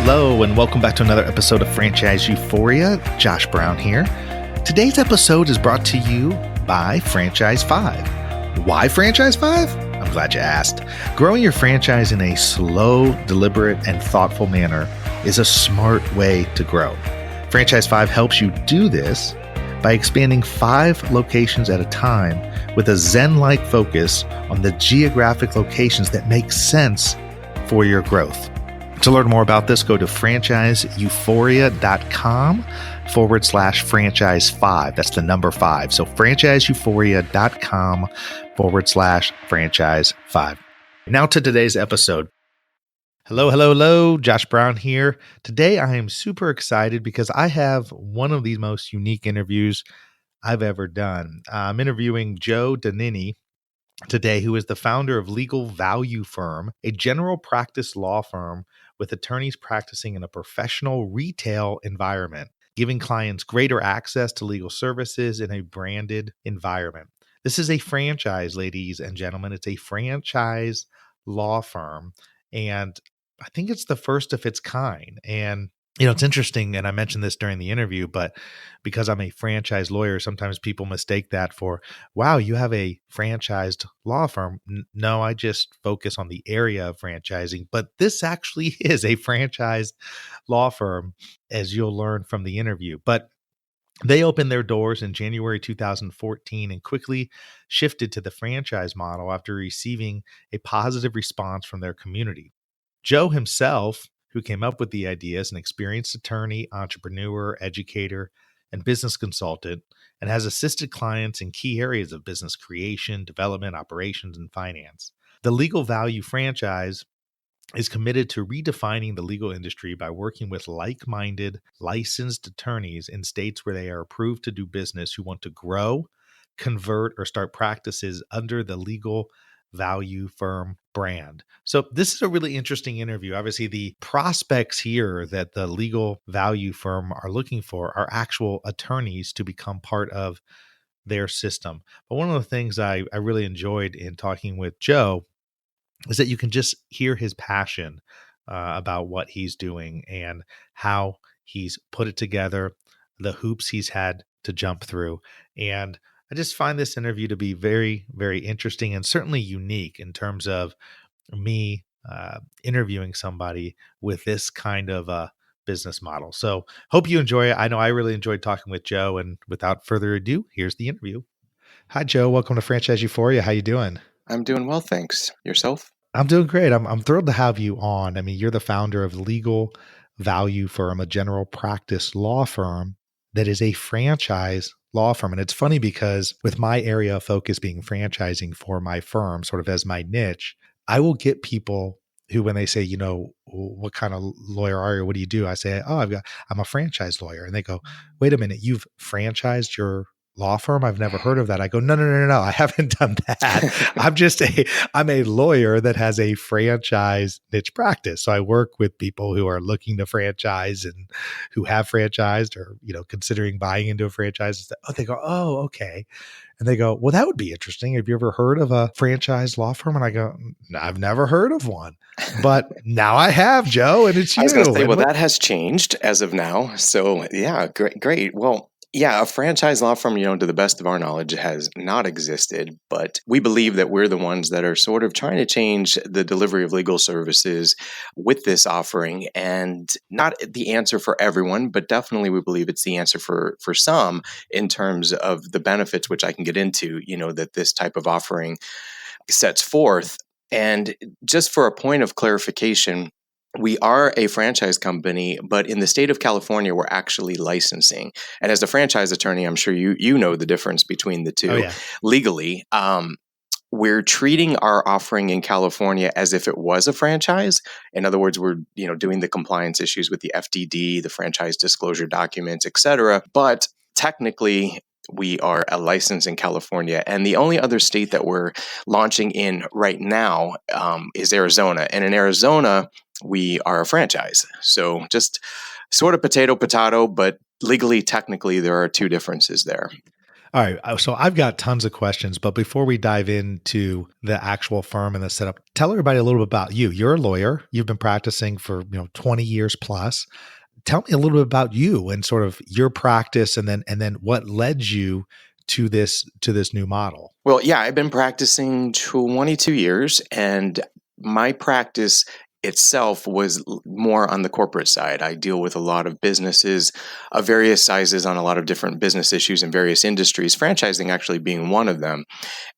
Hello, and welcome back to another episode of Franchise Euphoria. Josh Brown here. Today's episode is brought to you by Franchise 5. Why Franchise 5? I'm glad you asked. Growing your franchise in a slow, deliberate, and thoughtful manner is a smart way to grow. Franchise 5 helps you do this by expanding 5 locations at a time with a Zen-like focus on the geographic locations that make sense for your growth. To learn more about this, go to franchiseeuphoria.com/franchise5. That's the number 5. So franchiseeuphoria.com/franchise5. Now to today's episode. Hello. Josh Brown here. Today I am super excited because I have one of the most unique interviews I've ever done. I'm interviewing Joe Donnini today, who is the founder of Legal Value Firm, a general practice law firm with attorneys practicing in a professional retail environment, giving clients greater access to legal services in a branded environment. This is a franchise, ladies and gentlemen. It's a franchise law firm, and I think it's the first of its kind. And it's interesting, and I mentioned this during the interview, but because I'm a franchise lawyer, sometimes people mistake that for, wow, you have a franchised law firm. No, I just focus on the area of franchising, but this actually is a franchised law firm, as you'll learn from the interview. But they opened their doors in January 2014 and quickly shifted to the franchise model after receiving a positive response from their community. Joe himself, who came up with the idea, is an experienced attorney, entrepreneur, educator, and business consultant, and has assisted clients in key areas of business creation, development, operations, and finance. The Legal Value franchise is committed to redefining the legal industry by working with like-minded, licensed attorneys in states where they are approved to do business who want to grow, convert, or start practices under the Legal Value Firm brand. So this is a really interesting interview. Obviously, the prospects here that the Legal Value Firm are looking for are actual attorneys to become part of their system. But one of the things I really enjoyed in talking with Joe is that you can just hear his passion about what he's doing and how he's put it together, the hoops he's had to jump through. And I just find this interview to be very, very interesting and certainly unique in terms of me interviewing somebody with this kind of business model. So hope you enjoy it. I know I really enjoyed talking with Joe, and without further ado, here's the interview. Hi, Joe. Welcome to Franchise Euphoria. How you doing? I'm doing well, thanks. Yourself? I'm doing great. I'm thrilled to have you on. I mean, you're the founder of Legal Value Firm, a general practice law firm that is a franchise law firm. And it's funny because with my area of focus being franchising for my firm, sort of as my niche, I will get people who, when they say, what kind of lawyer are you? What do you do? I say, I'm a franchise lawyer. And they go, wait a minute, you've franchised your law firm? I've never heard of that. I go, no. I haven't done that. I'm a lawyer that has a franchise niche practice. So I work with people who are looking to franchise and who have franchised or, considering buying into a franchise. They go, oh, okay. And they go, well, that would be interesting. Have you ever heard of a franchise law firm? And I go, no, I've never heard of one, but now I have, Joe, and it's you. I was going to say, well, that has changed as of now. So yeah, great. Well, yeah, a franchise law firm, to the best of our knowledge, has not existed, but we believe that we're the ones that are sort of trying to change the delivery of legal services with this offering, and not the answer for everyone, but definitely we believe it's the answer for some in terms of the benefits, which I can get into, that this type of offering sets forth. And just for a point of clarification, we are a franchise company, but in the state of California, we're actually licensing. And as a franchise attorney, I'm sure you know the difference between the two. Oh, yeah. Legally. We're treating our offering in California as if it was a franchise. In other words, we're doing the compliance issues with the FDD, the franchise disclosure documents, et cetera. But technically, we are a license in California, and the only other state that we're launching in right now is Arizona. And in Arizona, we are a franchise. So just sort of potato, but legally, technically, there are two differences there. All right. So I've got tons of questions, but before we dive into the actual firm and the setup, tell everybody a little bit about you. You're a lawyer. You've been practicing for 20 years plus. Tell me a little bit about you and sort of your practice, and then what led you to this new model. Well, yeah, I've been practicing 22 years, and my practice itself was more on the corporate side. I deal with a lot of businesses of various sizes on a lot of different business issues in various industries, franchising actually being one of them.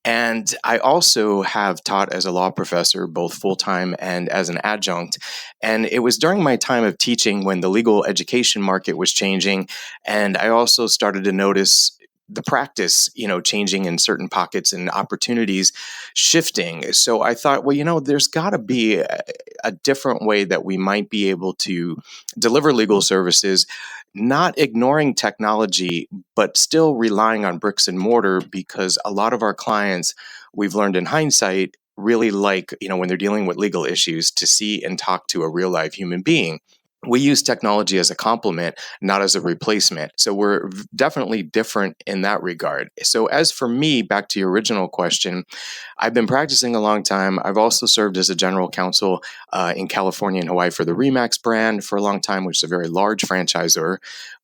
And I also have taught as a law professor, both full time and as an adjunct. And it was during my time of teaching when the legal education market was changing. And I also started to notice the practice, changing in certain pockets and opportunities shifting. So I thought, well, there's got to be a different way that we might be able to deliver legal services, not ignoring technology, but still relying on bricks and mortar, because a lot of our clients, we've learned in hindsight, really like, when they're dealing with legal issues, to see and talk to a real live human being. We use technology as a complement, not as a replacement. So we're definitely different in that regard. So as for me, back to your original question, I've been practicing a long time. I've also served as a general counsel in California and Hawaii for the Remax brand for a long time, which is a very large franchisor.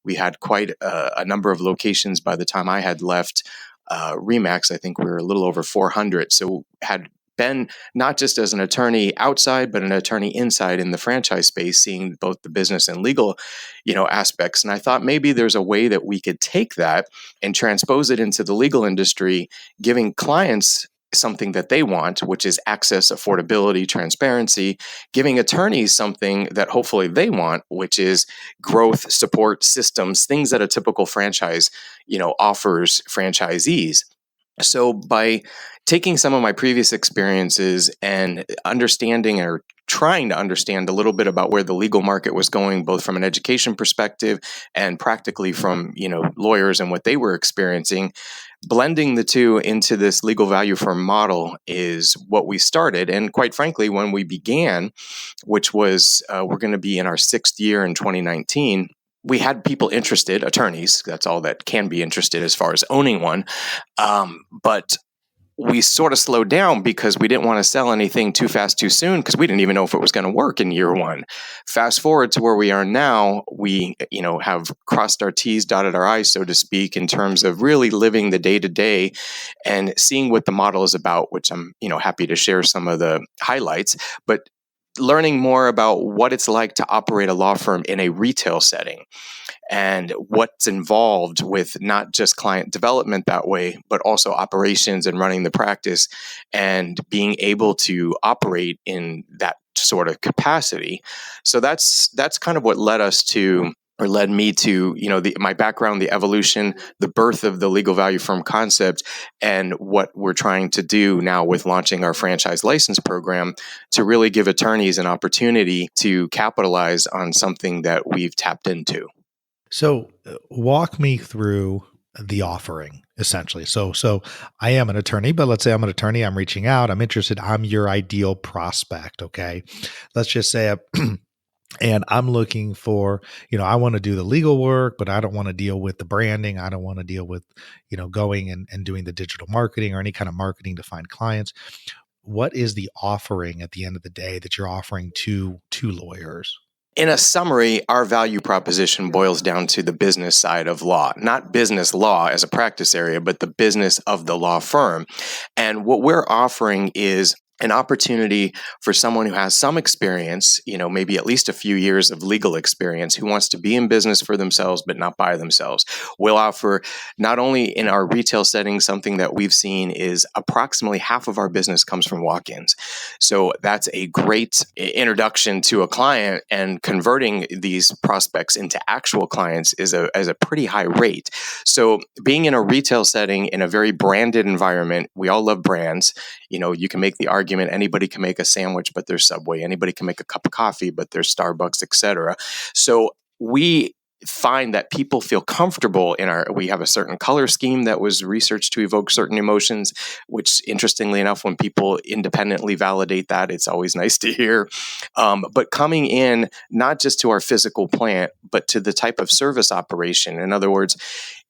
We had quite a number of locations by the time I had left Remax. I think we were a little over 400. So had been not just as an attorney outside, but an attorney inside in the franchise space, seeing both the business and legal, aspects. And I thought maybe there's a way that we could take that and transpose it into the legal industry, giving clients something that they want, which is access, affordability, transparency, giving attorneys something that hopefully they want, which is growth, support, systems, things that a typical franchise, offers franchisees. So by taking some of my previous experiences and understanding or trying to understand a little bit about where the legal market was going, both from an education perspective and practically from, lawyers and what they were experiencing, blending the two into this legal value firm model is what we started. And quite frankly, when we began, which was we're going to be in our 6th year in 2019, we had people interested, attorneys. That's all that can be interested as far as owning one. But we sort of slowed down because we didn't want to sell anything too fast, too soon, because we didn't even know if it was going to work in year one. Fast forward to where we are now, we, have crossed our T's, dotted our I's, so to speak, in terms of really living the day to day and seeing what the model is about, which I'm, happy to share some of the highlights, but learning more about what it's like to operate a law firm in a retail setting and what's involved with not just client development that way, but also operations and running the practice and being able to operate in that sort of capacity. So that's kind of what led us to, or led me to, my background, the evolution, the birth of the legal value firm concept, and what we're trying to do now with launching our franchise license program to really give attorneys an opportunity to capitalize on something that we've tapped into. So walk me through the offering essentially. So I am an attorney, but let's say I'm an attorney, I'm reaching out, I'm interested, I'm your ideal prospect. Okay. Let's just say and I'm looking for, I want to do the legal work, but I don't want to deal with the branding. I don't want to deal with, going and doing the digital marketing or any kind of marketing to find clients. What is the offering at the end of the day that you're offering to lawyers? In a summary, our value proposition boils down to the business side of law, not business law as a practice area, but the business of the law firm. And what we're offering is an opportunity for someone who has some experience, maybe at least a few years of legal experience, who wants to be in business for themselves, but not by themselves. We'll offer not only in our retail setting, something that we've seen is approximately half of our business comes from walk-ins. So that's a great introduction to a client, and converting these prospects into actual clients is a pretty high rate. So being in a retail setting in a very branded environment, we all love brands. You can make the argument anybody can make a sandwich, but there's Subway. Anybody can make a cup of coffee, but there's Starbucks, etc. So we find that people feel comfortable we have a certain color scheme that was researched to evoke certain emotions, which interestingly enough, when people independently validate that, it's always nice to hear. But coming in, not just to our physical plant, but to the type of service operation. In other words,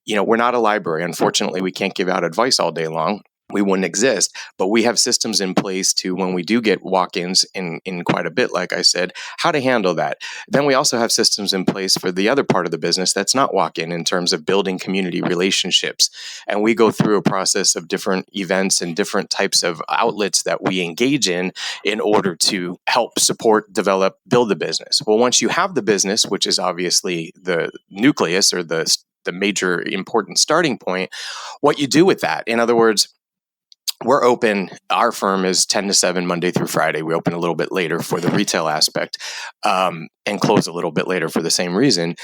we're not a library. Unfortunately, we can't give out advice all day long. We wouldn't exist, but we have systems in place to, when we do get walk-ins in quite a bit, like I said, how to handle that. Then we also have systems in place for the other part of the business that's not walk-in terms of building community relationships. And we go through a process of different events and different types of outlets that we engage in order to help support, develop, build the business. Well, once you have the business, which is obviously the nucleus or the major important starting point, what you do with that. In other words, we're open. Our firm is 10 to 7 Monday through Friday. We open a little bit later for the retail aspect, and close a little bit later for the same reason.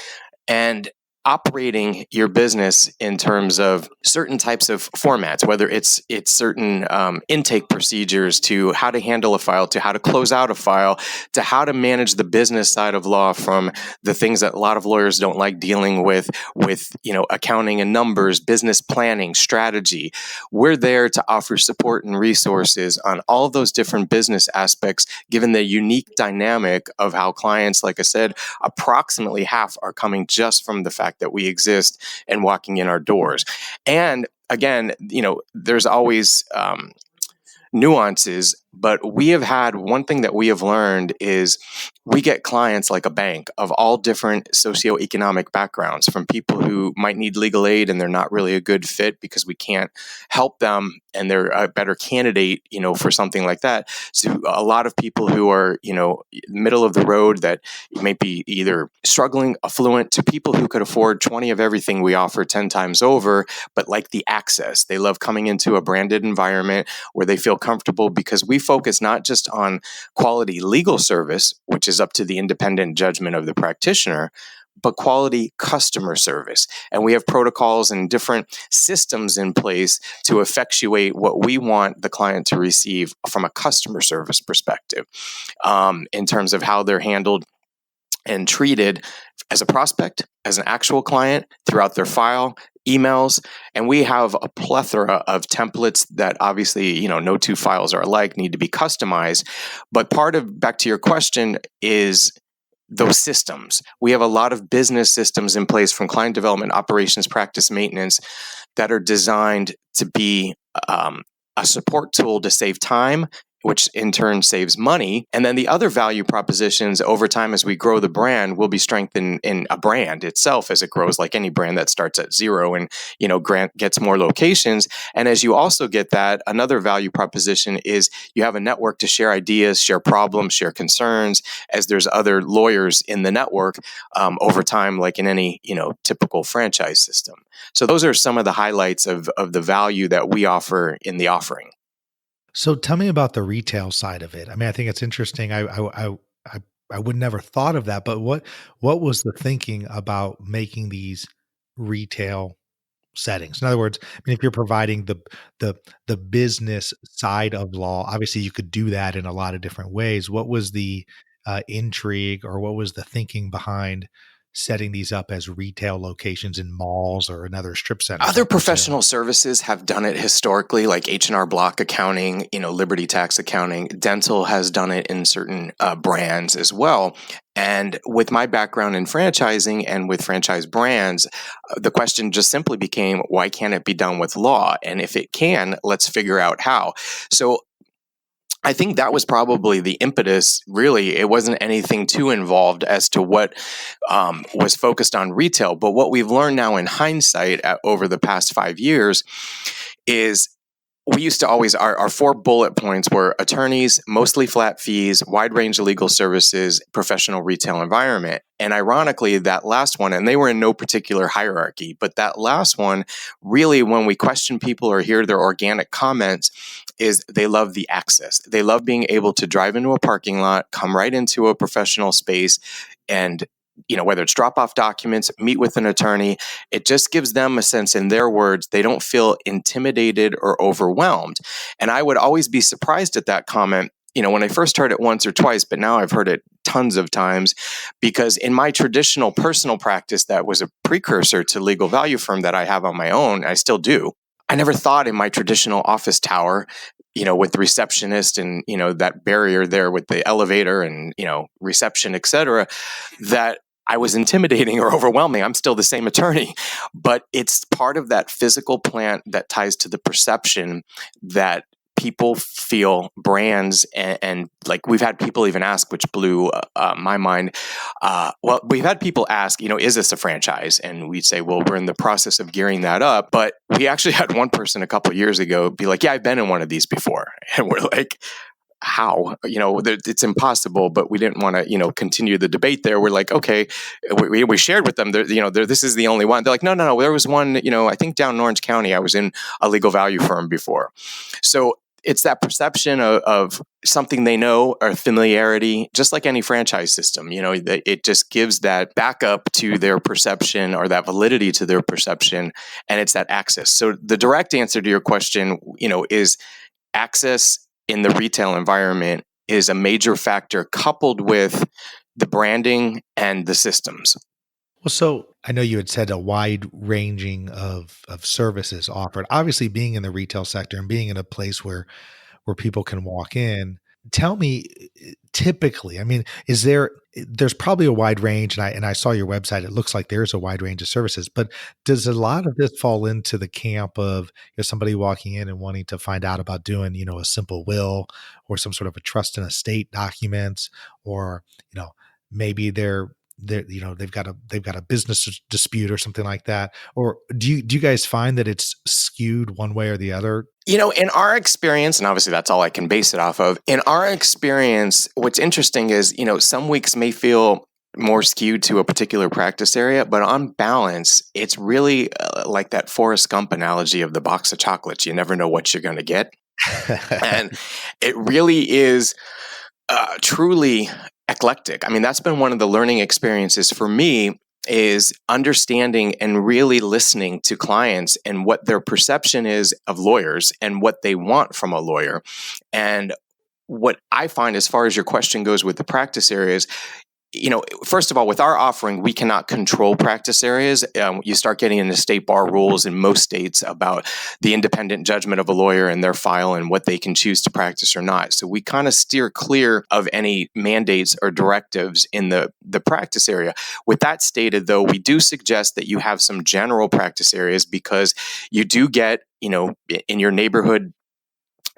And operating your business in terms of certain types of formats, whether it's certain intake procedures, to how to handle a file, to how to close out a file, to how to manage the business side of law, from the things that a lot of lawyers don't like dealing with accounting and numbers, business planning, strategy. We're there to offer support and resources on all of those different business aspects, given the unique dynamic of how clients, like I said, approximately half are coming just from the fact that we exist and walking in our doors. And again, there's always nuances, but we have had one thing that we have learned is we get clients like a bank of all different socioeconomic backgrounds, from people who might need legal aid and they're not really a good fit because we can't help them and they're a better candidate, for something like that. So a lot of people who are, middle of the road, that may be either struggling, affluent, to people who could afford 20 of everything we offer 10 times over, but like the access. They love coming into a branded environment where they feel comfortable, because we focus not just on quality legal service, which is up to the independent judgment of the practitioner, but quality customer service. And we have protocols and different systems in place to effectuate what we want the client to receive from a customer service perspective, in terms of how they're handled and treated as a prospect, as an actual client, throughout their file, emails. And we have a plethora of templates that obviously, no two files are alike, need to be customized. But part of, back to your question, is those systems. We have a lot of business systems in place, from client development, operations, practice, maintenance, that are designed to be a support tool to save time, which in turn saves money. And then the other value propositions over time, as we grow the brand, will be strengthened in a brand itself as it grows, like any brand that starts at zero and, gets more locations. And as you also get that, another value proposition is you have a network to share ideas, share problems, share concerns, as there's other lawyers in the network over time, like in any, typical franchise system. So those are some of the highlights of the value that we offer in the offering. So tell me about the retail side of it. I mean, I think it's interesting. I would never thought of that, but what was the thinking about making these retail settings? In other words, I mean, if you're providing the business side of law, obviously you could do that in a lot of different ways. What was the intrigue, or what was the thinking behind setting these up as retail locations in malls or in other strip centers? Other professional services have done it historically, like H&R Block accounting, Liberty Tax accounting. Dental has done it in certain brands as well. And with my background in franchising and with franchise brands, the question just simply became, why can't it be done with law? And if it can, let's figure out how. So I think that was probably the impetus. Really, it wasn't anything too involved as to what was focused on retail. But what we've learned now in hindsight over the past 5 years is, we used to always, our 4 bullet points were attorneys, mostly flat fees, wide range of legal services, professional retail environment. And ironically, that last one, and they were in no particular hierarchy, but that last one, really, when we question people or hear their organic comments, is they love the access. They love being able to drive into a parking lot, come right into a professional space, and whether it's drop off documents, meet with an attorney, it just gives them a sense, in their words, they don't feel intimidated or overwhelmed. And I would always be surprised at that comment, when I first heard it once or twice, but now I've heard it tons of times, because in my traditional personal practice, that was a precursor to Legal Value Firm that I have on my own, I still do. I never thought in my traditional office tower, with the receptionist and, that barrier there with the elevator and, reception, et cetera, that I was intimidating or overwhelming. I'm still the same attorney, but it's part of that physical plant that ties to the perception that people feel brands and like we've had people even ask, which blew my mind. Well, we've had people ask, is this a franchise? And we'd say, well, we're in the process of gearing that up. But we actually had one person a couple of years ago be like, yeah, I've been in one of these before. And we're like, how? It's impossible, but we didn't want to, continue the debate there. We're like, okay, we shared with them, this is the only one. They're like, no, there was one, I think down in Orange County, I was in a legal value firm before. So it's that perception of something they know or familiarity, just like any franchise system, it just gives that backup to their perception or that validity to their perception. And it's that access. So the direct answer to your question, is access in the retail environment is a major factor coupled with the branding and the systems. Well, so I know you had said a wide ranging of services offered. Obviously, being in the retail sector and being in a place where people can walk in. Tell me, typically, I mean, there's probably a wide range, and I saw your website. It looks like there's a wide range of services, but does a lot of this fall into the camp of somebody walking in and wanting to find out about doing, a simple will or some sort of a trust and estate documents, or, maybe they've got a business dispute or something like that? Or do you guys find that it's skewed one way or the other? In our experience, and obviously that's all I can base it off of, in our experience, what's interesting is, some weeks may feel more skewed to a particular practice area, but on balance, it's really like that Forrest Gump analogy of the box of chocolates. You never know what you're going to get. And it really is truly eclectic. I mean, that's been one of the learning experiences for me, is understanding and really listening to clients and what their perception is of lawyers and what they want from a lawyer. And what I find, as far as your question goes with the practice areas, first of all, with our offering, we cannot control practice areas. You start getting into state bar rules in most states about the independent judgment of a lawyer and their file and what they can choose to practice or not. So we kind of steer clear of any mandates or directives in the practice area. With that stated, though, we do suggest that you have some general practice areas, because you do get, in your neighborhood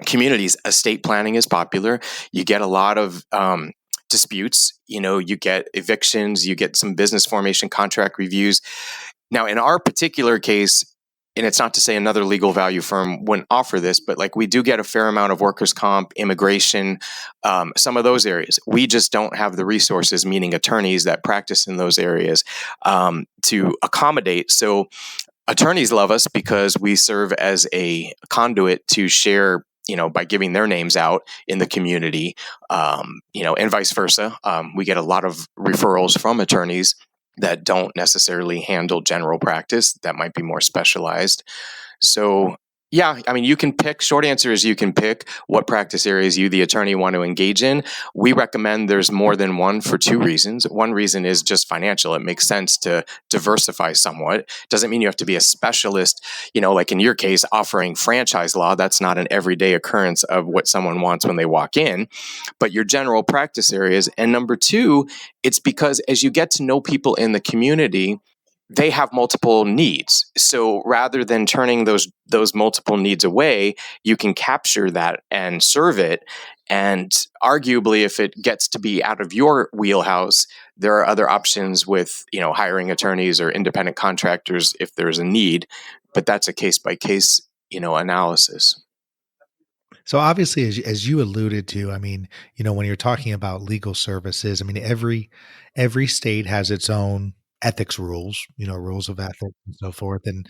communities, estate planning is popular. You get a lot of disputes, you get evictions, you get some business formation, contract reviews. Now, in our particular case, and it's not to say another legal value firm wouldn't offer this, but like we do get a fair amount of workers' comp, immigration, some of those areas. We just don't have the resources, meaning attorneys that practice in those areas, to accommodate. So attorneys love us because we serve as a conduit to share, by giving their names out in the community, and vice versa. We get a lot of referrals from attorneys that don't necessarily handle general practice, that might be more specialized. So yeah, I mean, you can pick. Short answer is you can pick what practice areas you, the attorney, want to engage in. We recommend there's more than one for two reasons. One reason is just financial. It makes sense to diversify somewhat. Doesn't mean you have to be a specialist, like in your case, offering franchise law. That's not an everyday occurrence of what someone wants when they walk in, but your general practice areas. And number two, it's because as you get to know people in the community, they have multiple needs. So rather than turning those multiple needs away, you can capture that and serve it. And arguably, if it gets to be out of your wheelhouse, there are other options with, hiring attorneys or independent contractors if there's a need. But that's a case by case, analysis. So obviously, as you alluded to, I mean, when you're talking about legal services, I mean, every state has its own ethics rules, rules of ethics and so forth. And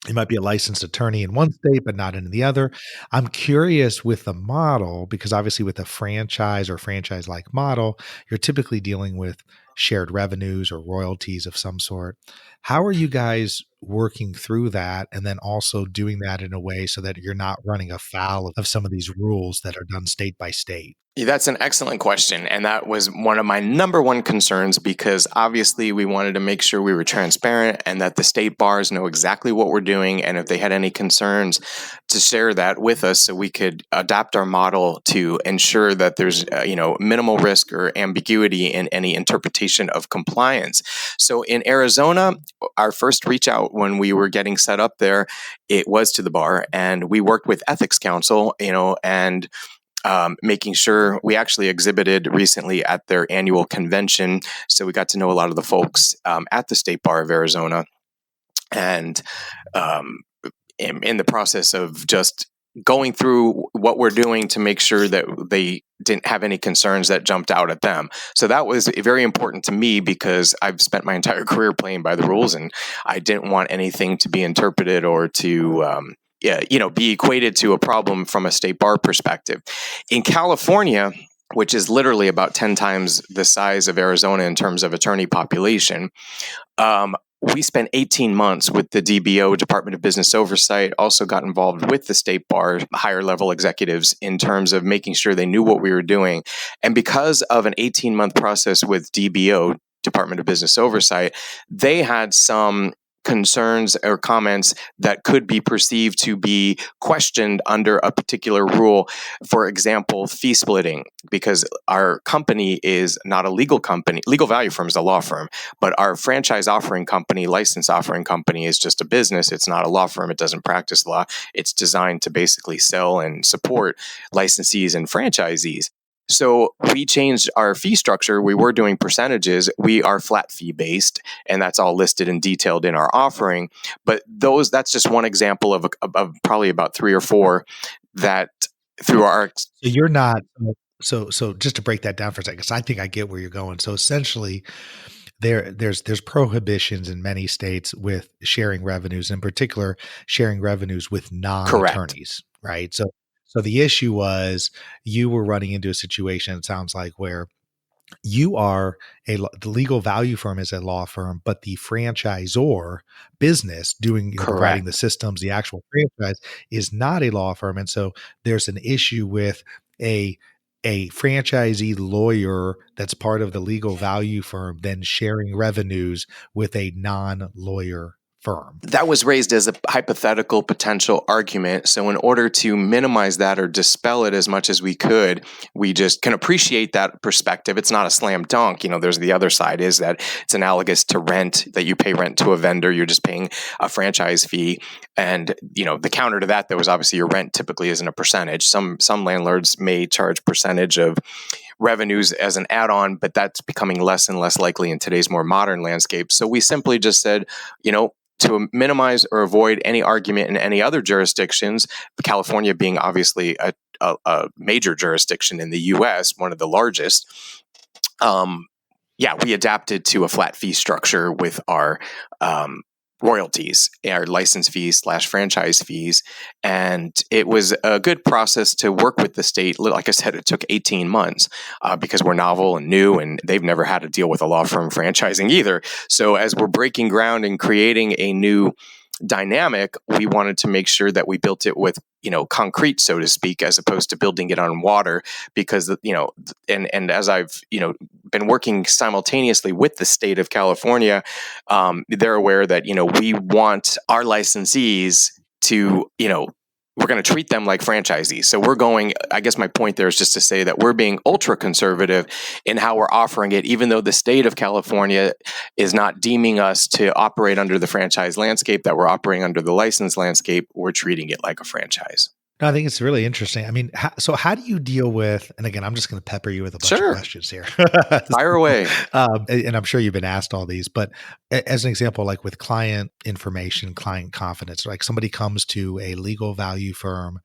you might be a licensed attorney in one state, but not in the other. I'm curious with the model, because obviously with a franchise or franchise-like model, you're typically dealing with shared revenues or royalties of some sort. How are you guys working through that, and then also doing that in a way so that you're not running afoul of some of these rules that are done state by state? Yeah, that's an excellent question. And that was one of my number one concerns, because obviously we wanted to make sure we were transparent and that the state bars know exactly what we're doing. And if they had any concerns, to share that with us so we could adapt our model to ensure that there's minimal risk or ambiguity in any interpretation of compliance. So in Arizona, our first reach out when we were getting set up there, it was to the bar, and we worked with ethics counsel, and making sure we actually exhibited recently at their annual convention. So we got to know a lot of the folks at the State Bar of Arizona, and in the process of just going through what we're doing to make sure that they didn't have any concerns that jumped out at them. So that was very important to me because I've spent my entire career playing by the rules, and I didn't want anything to be interpreted or to be equated to a problem from a state bar perspective. In California, which is literally about 10 times the size of Arizona in terms of attorney population, we spent 18 months with the DBO, Department of Business Oversight, also got involved with the state bar, higher level executives in terms of making sure they knew what we were doing. And because of an 18-month process with DBO, Department of Business Oversight, they had some concerns or comments that could be perceived to be questioned under a particular rule. For example, fee splitting, because our company is not a legal company. Legal Value Firm is a law firm, but our franchise offering company, license offering company, is just a business. It's not a law firm. It doesn't practice law. It's designed to basically sell and support licensees and franchisees. So we changed our fee structure. We were doing percentages. We are flat fee based, and that's all listed and detailed in our offering. But that's just one example of probably about 3 or 4 that through our. So you're not. So just to break that down for a second, because I think I get where you're going. So essentially, there's prohibitions in many states with sharing revenues, in particular, sharing revenues with non-attorneys, right? So the issue was you were running into a situation, it sounds like, where you are the Legal Value Firm is a law firm, but the franchisor business doing providing the systems, the actual franchise, is not a law firm. And so there's an issue with a franchisee lawyer that's part of the Legal Value Firm then sharing revenues with a non-lawyer firm. That was raised as a hypothetical potential argument. So in order to minimize that or dispel it as much as we could, we just can appreciate that perspective. It's not a slam dunk. There's the other side is that it's analogous to rent, that you pay rent to a vendor. You're just paying a franchise fee. And, the counter to that, though, is obviously your rent typically isn't a percentage. Some landlords may charge percentage of revenues as an add-on, but that's becoming less and less likely in today's more modern landscape. So we simply just said, to minimize or avoid any argument in any other jurisdictions, California being obviously a major jurisdiction in the U.S., one of the largest, we adapted to a flat fee structure with our royalties, our license fees / franchise fees. And it was a good process to work with the state. Like I said, it took 18 months because we're novel and new, and they've never had to deal with a law firm franchising either. So as we're breaking ground and creating a new dynamic, we wanted to make sure that we built it with concrete, so to speak, as opposed to building it on water, because and as I've been working simultaneously with the state of California, they're aware that we want our licensees to we're going to treat them like franchisees. So I guess my point there is just to say that we're being ultra conservative in how we're offering it, even though the state of California is not deeming us to operate under the franchise landscape, that we're operating under the license landscape. We're treating it like a franchise. No, I think it's really interesting. I mean, how do you deal with, and again, I'm just going to pepper you with a bunch of questions here. Fire away. And I'm sure you've been asked all these, but as an example, like with client information, client confidence, like somebody comes to a Legal Value Firm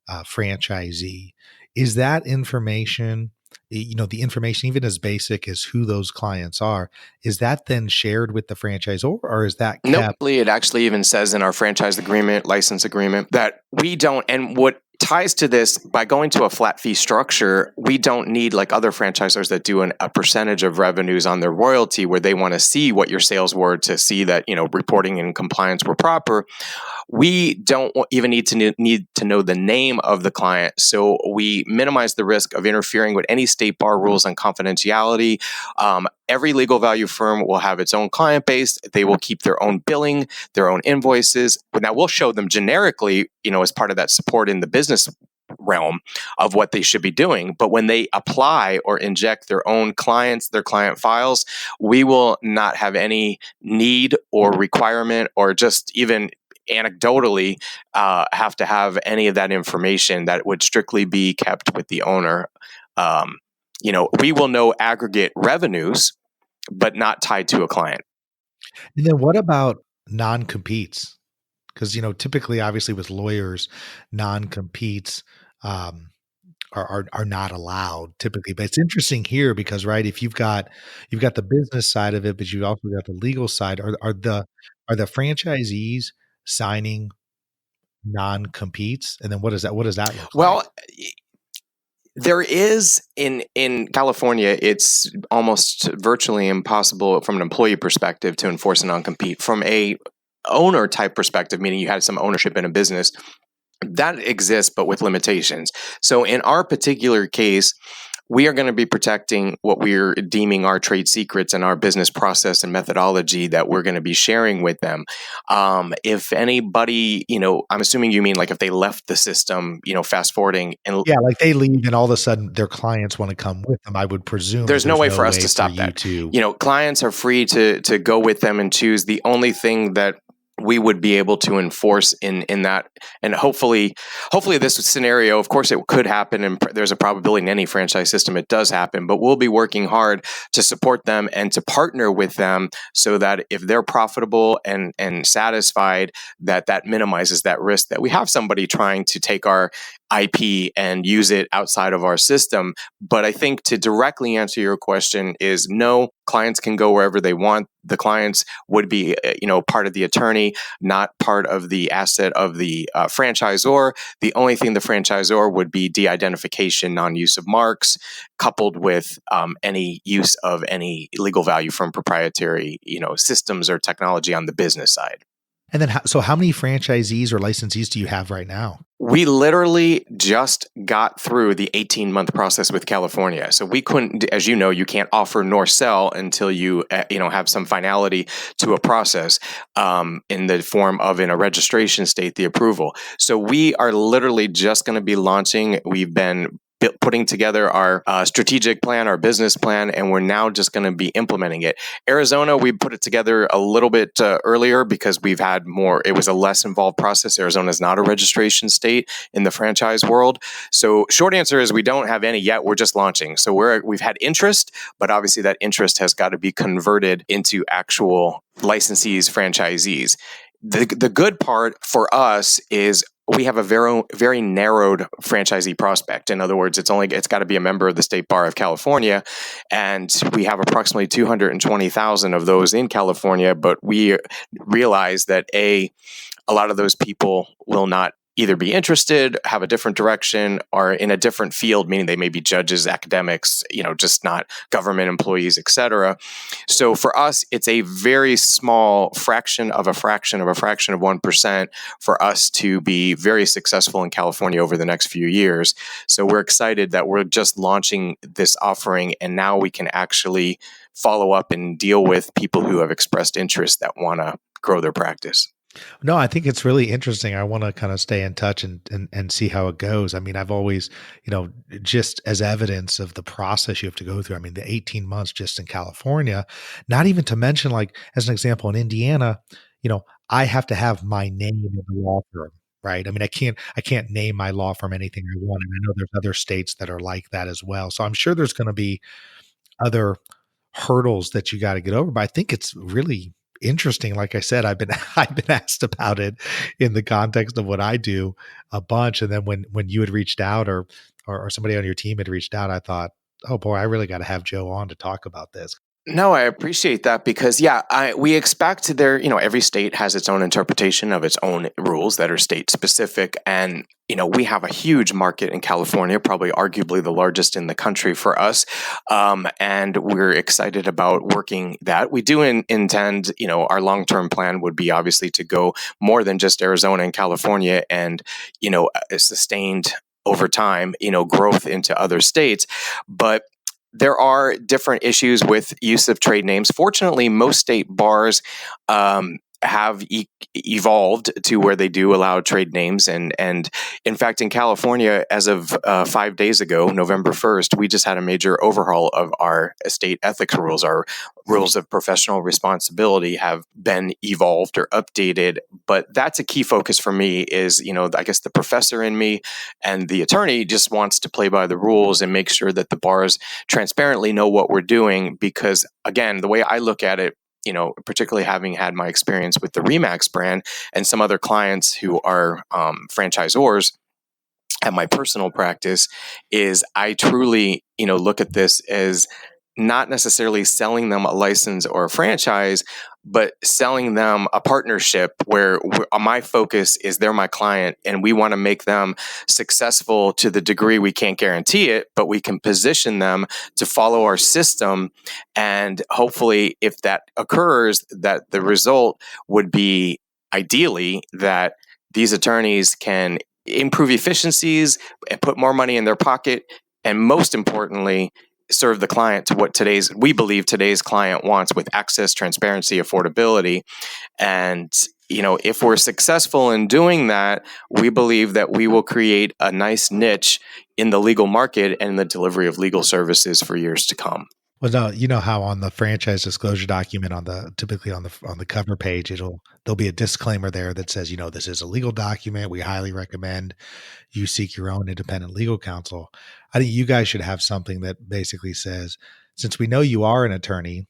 franchisee, is that information, the information, even as basic as who those clients are, is that then shared with the franchisor, or is that kept? Nope. It actually even says in our franchise agreement, license agreement, that we don't. And what ties to this, by going to a flat fee structure, we don't need like other franchisors that do a percentage of revenues on their royalty, where they want to see what your sales were to see that, reporting and compliance were proper. We don't even need to know the name of the client, so we minimize the risk of interfering with any state bar rules on confidentiality. Every legal value firm will have its own client base. They will keep their own billing, their own invoices. Now, we'll show them generically, as part of that support in the business realm of what they should be doing. But when they apply or inject their own clients, their client files, we will not have any need or requirement, or just even anecdotally have to have any of that information. That would strictly be kept with the owner. We will know aggregate revenues, but not tied to a client. And then what about non-competes? Because, typically, obviously with lawyers, non-competes, um, are not allowed typically. But it's interesting here because, right, if you've got the business side of it, but you've also got the legal side. Are the franchisees signing non-competes? And then what does that look like? Well, there is in California, it's almost virtually impossible from an employee perspective to enforce a non-compete. From a owner type perspective, meaning you had some ownership in a business, that exists, but with limitations. So in our particular case, we are going to be protecting what we're deeming our trade secrets and our business process and methodology that we're going to be sharing with them. If anybody, I'm assuming you mean like if they left the system, fast forwarding, and Yeah, like they leave and all of a sudden their clients wanna come with them, I would presume that there's no there's way no for us way to for stop you that. to. Clients are free to go with them and choose. The only thing that we would be able to enforce in that, and hopefully this scenario, of course it could happen, and there's a probability in any franchise system it does happen, but we'll be working hard to support them and to partner with them so that if they're profitable and satisfied, that minimizes that risk that we have somebody trying to take our IP and use it outside of our system. But I think to directly answer your question is no, clients can go wherever they want. The clients would be, part of the attorney, not part of the asset of the franchisor. The only thing the franchisor would be de-identification, non-use of marks, coupled with any use of any legal value from proprietary, systems or technology on the business side. And then how many franchisees or licensees do you have right now? We literally just got through the 18-month process with California. So we couldn't, as you know, you can't offer nor sell until you, have some finality to a process in the form of, in a registration state, the approval. So we are literally just going to be launching. We've been putting together our strategic plan, our business plan, and we're now just going to be implementing it. Arizona, we put it together a little bit earlier because we've had more, it was a less involved process. Arizona is not a registration state in the franchise world. So short answer is we don't have any yet. We're just launching. So we've had interest, but obviously that interest has got to be converted into actual licensees, franchisees. The good part for us is we have a very, very narrowed franchisee prospect. In other words, it's got to be a member of the State Bar of California, and we have approximately 220,000 of those in California. But we realize that a lot of those people will not either be interested, have a different direction, or in a different field, meaning they may be judges, academics, just not government employees, etc. So for us, it's a very small fraction of a fraction of a fraction of 1% for us to be very successful in California over the next few years. So we're excited that we're just launching this offering, and now we can actually follow up and deal with people who have expressed interest that want to grow their practice. No, I think it's really interesting. I wanna kinda stay in touch and see how it goes. I mean, I've always, just as evidence of the process you have to go through, I mean, the 18 months just in California, not even to mention, like, as an example, in Indiana, I have to have my name in the law firm, right? I mean, I can't name my law firm anything I want, and I know there's other states that are like that as well. So I'm sure there's gonna be other hurdles that you gotta get over, but I think it's really interesting. Like I said, I've been I've been asked about it in the context of what I do a bunch, and then when you had reached out, or somebody on your team had reached out, I thought, "Oh, boy, I really gotta have Joe on to talk about this." No, I appreciate that because we expect there, every state has its own interpretation of its own rules that are state specific. And, we have a huge market in California, probably arguably the largest in the country for us. And we're excited about working that. We do intend, our long-term plan would be obviously to go more than just Arizona and California and, sustained over time, growth into other states. But there are different issues with use of trade names. Fortunately, most state bars have evolved to where they do allow trade names. And in fact, in California, as of 5 days ago, November 1st, we just had a major overhaul of our state ethics rules. Our rules of professional responsibility have been evolved or updated. But that's a key focus for me is, I guess the professor in me and the attorney just wants to play by the rules and make sure that the bars transparently know what we're doing. Because again, the way I look at it, particularly having had my experience with the Remax brand and some other clients who are franchisors at my personal practice, is I truly, look at this as not necessarily selling them a license or a franchise, but selling them a partnership where my focus is they're my client and we want to make them successful to the degree we can't guarantee it, but we can position them to follow our system. And hopefully, if that occurs, that the result would be ideally that these attorneys can improve efficiencies and put more money in their pocket. And most importantly, serve the client to what we believe today's client wants with access, transparency, affordability. And, if we're successful in doing that, we believe that we will create a nice niche in the legal market and the delivery of legal services for years to come. Well, no, you know how on the franchise disclosure document typically on the cover page, there'll be a disclaimer there that says, this is a legal document. We highly recommend you seek your own independent legal counsel. I think you guys should have something that basically says, since we know you are an attorney,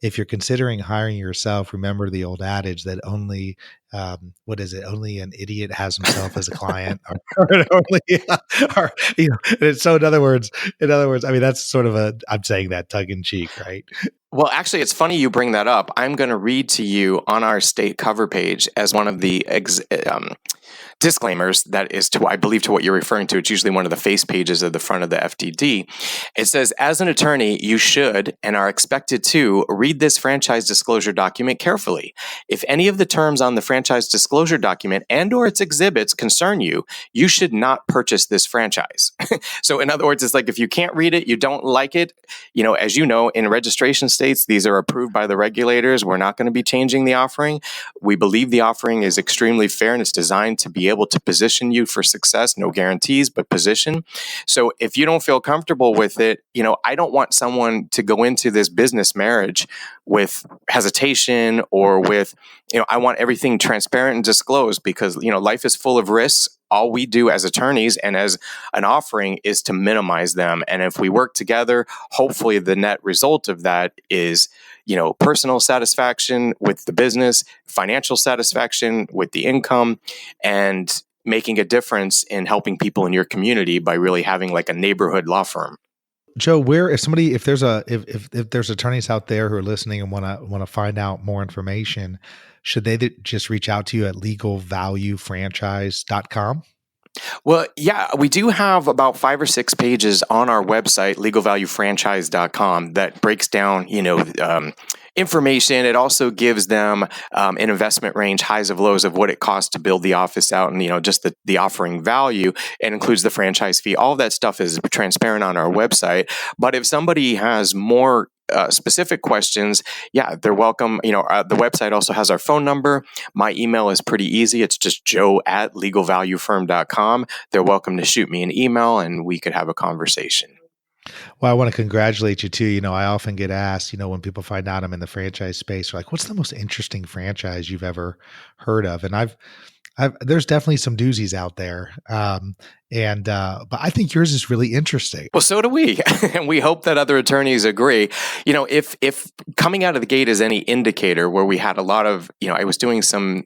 if you're considering hiring yourself, remember the old adage that only, what is it? Only an idiot has himself as a client, so in other words, I mean, that's sort of I'm saying that tongue in cheek, right? Well, actually, it's funny you bring that up. I'm going to read to you on our state cover page as one of the disclaimers that is to, I believe, to what you're referring to. It's usually one of the face pages of the front of the FDD. It says, as an attorney, you should and are expected to read this franchise disclosure document carefully. If any of the terms on the franchise disclosure document and or its exhibits concern you, you should not purchase this franchise. So in other words, it's like if you can't read it, you don't like it. As you know, in registration states, these are approved by the regulators. We're not going to be changing the offering. We believe the offering is extremely fair and it's designed to be able to position you for success. No guarantees, but position. So if you don't feel comfortable with it, I don't want someone to go into this business marriage with hesitation or with, I want everything transparent and disclosed because, life is full of risks. All we do as attorneys and as an offering is to minimize them. And if we work together, hopefully the net result of that is, personal satisfaction with the business, financial satisfaction with the income, and making a difference in helping people in your community by really having like a neighborhood law firm. Joe, if there's attorneys out there who are listening and want to find out more information, should they just reach out to you at legalvaluefranchise.com? Well, yeah, we do have about 5 or 6 pages on our website, legalvaluefranchise.com, that breaks down, information. It also gives them an investment range, highs of lows of what it costs to build the office out and, just the offering value, and includes the franchise fee. All of that stuff is transparent on our website. But if somebody has more specific questions, they're welcome. The website also has our phone number. My email is pretty easy. It's just joe@legalvaluefirm.com. They're welcome to shoot me an email and we could have a conversation. Well, I want to congratulate you too. I often get asked, when people find out I'm in the franchise space, they're like, what's the most interesting franchise you've ever heard of? And there's definitely some doozies out there. But I think yours is really interesting. Well, so do we. And we hope that other attorneys agree. If coming out of the gate is any indicator, where we had a lot of, I was doing some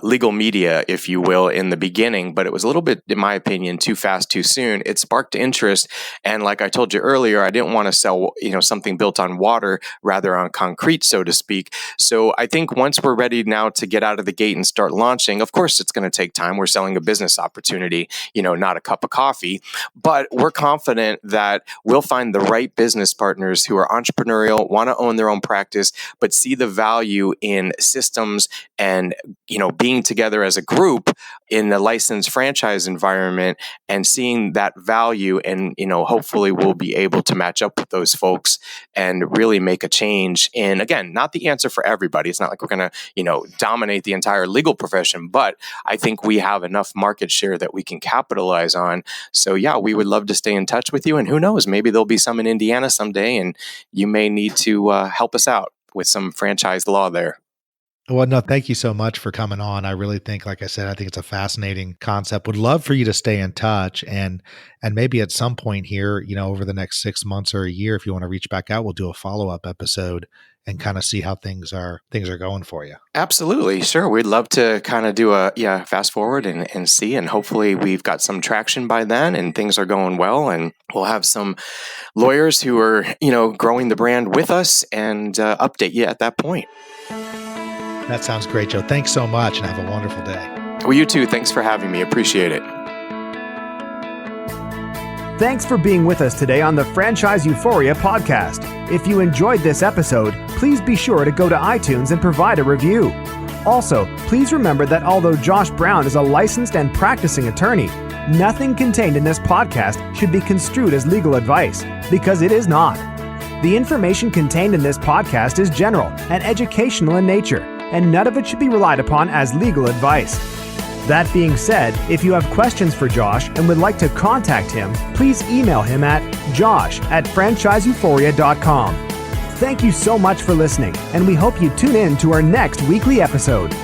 legal media, if you will, in the beginning, but it was a little bit, in my opinion, too fast, too soon. It sparked interest. And like I told you earlier, I didn't want to sell, something built on water, rather on concrete, so to speak. So I think once we're ready now to get out of the gate and start launching, of course, it's going to take time. We're selling a business opportunity, not a cup of coffee, but we're confident that we'll find the right business partners who are entrepreneurial, want to own their own practice, but see the value in systems and, being together as a group in the licensed franchise environment and seeing that value. And, hopefully we'll be able to match up with those folks and really make a change in, again, not the answer for everybody. It's not like we're going to, dominate the entire legal profession, but I think we have enough market share that we can capitalize on. So yeah, we would love to stay in touch with you. And who knows, maybe there'll be some in Indiana someday and you may need to help us out with some franchise law there. Well, no, thank you so much for coming on. I really think, like I said, I think it's a fascinating concept. Would love for you to stay in touch and maybe at some point here, over the next 6 months or a year, if you want to reach back out, we'll do a follow-up episode and kind of see how things are going for you. Absolutely. Sure. We'd love to kind of do a fast forward and see, and hopefully we've got some traction by then and things are going well, and we'll have some lawyers who are, growing the brand with us and update you at that point. That sounds great, Joe. Thanks so much and have a wonderful day. Well, you too. Thanks for having me. Appreciate it. Thanks for being with us today on the Franchise Euphoria podcast. If you enjoyed this episode, please be sure to go to iTunes and provide a review. Also, please remember that although Josh Brown is a licensed and practicing attorney, nothing contained in this podcast should be construed as legal advice, because it is not. The information contained in this podcast is general and educational in nature, and none of it should be relied upon as legal advice. That being said, if you have questions for Josh and would like to contact him, please email him at josh@franchiseeuphoria.com. Thank you so much for listening, and we hope you tune in to our next weekly episode.